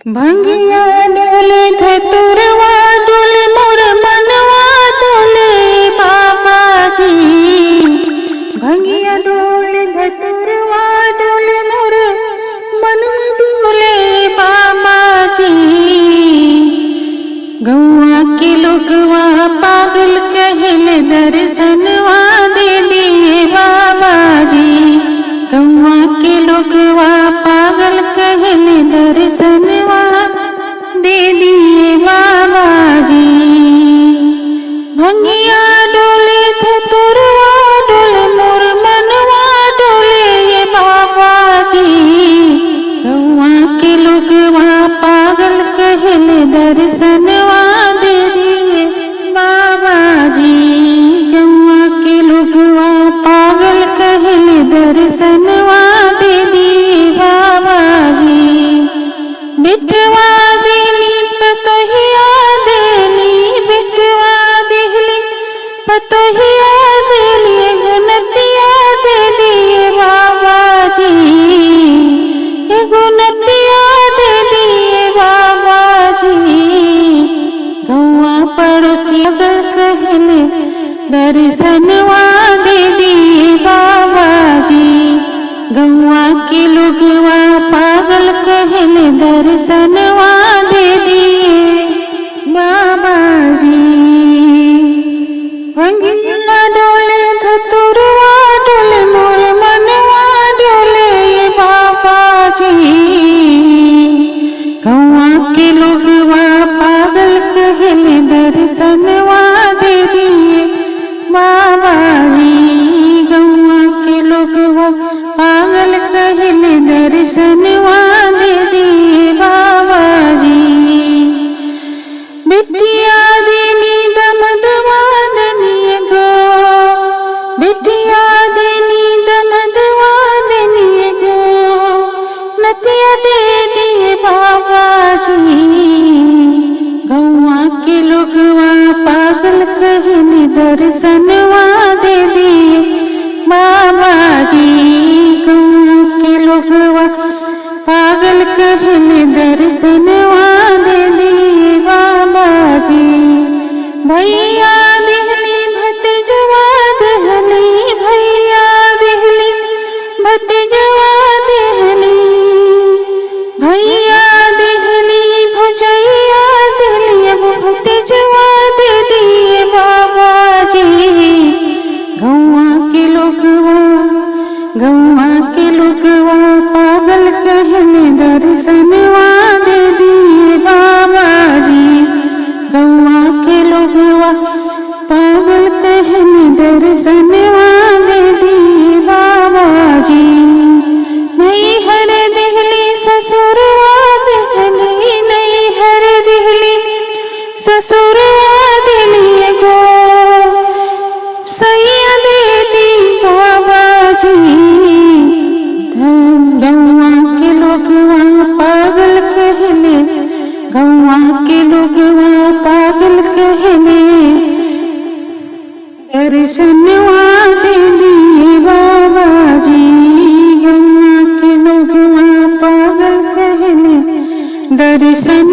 भंगिया डोले धतुरवा डोले मोर मनवा डोले बाबा जी। भंगिया डोले धतुरवा डोले मोर मनवा डोले बाबा जी। गौआ के लोगवा पागल कहले दर्शनवा दे दिए बाबा जी। गौआ के लोगवा पागल कहले दर्शनवा दे दिए बाबा जी। भंगिया डोले धतुरवा डोले मोर मनवा डोले ये बाबा जी। गौआ के लोगवा पागल कहले दर्शनवा दे दिए बाबा जी। गौआ के लोगवा पागल कहले दर्शनवा दे दिए बाबा जी। बिटवा देली पतोहिया देली बिटवा देली पतोहिया देली गुनतिया दे दिए बाबा जी। गुनतिया दे दिए बाबा जी। गौआ पड़ोसी अगर कहले दर्शनवा दे दिए बाबा जी। गौआ के लोगवा पागल कहले दर्शनवा दे दिए बाबा जी। भंगिया डोले धतुरवा डोले मोर मनवा डोले ये बाबा जी। गौआ के लोगवा पागल कहले दर्शनवा दे दिए बाबा जी। गौआ के लोगवा पागल कहले दर्शनवा दे दिए बाबा जी। बिटिया देनी दमदवा दनिए गो बिटिया देनी दमदवा दनिए गो नतिया दे दिए बाबा जी। गौआ के लोगवा पागल कहले दर्शनवा दे दिए बाबा जी। गौआ के लोगवा पागल कहले दर्शनवा दे दिए बाबा जी। भैया देहली भतीजवा देहली भैया देहली भतीजवा देहली भैया देहली भुजैया देहली अब भतीजवा दे दिए बाबा जी। गौआ के लोगवा पागल कहले दर्शनवा दे दिए बाबा जी। गौआ के लोगवा पागल कहले दर्शनवा दे दिए बाबा जी। नहीं हर देहली ससुरवा देहली नहीं हर देहली ससुरवा देली गो सैया दे दी बाबा जी। गौआ के लोगवा पागल कहले गौआ के लोगवा पागल कहले दर्शनवा दे दिए बाबा जी। गौआ के लोगवा पागल कहले दर्शन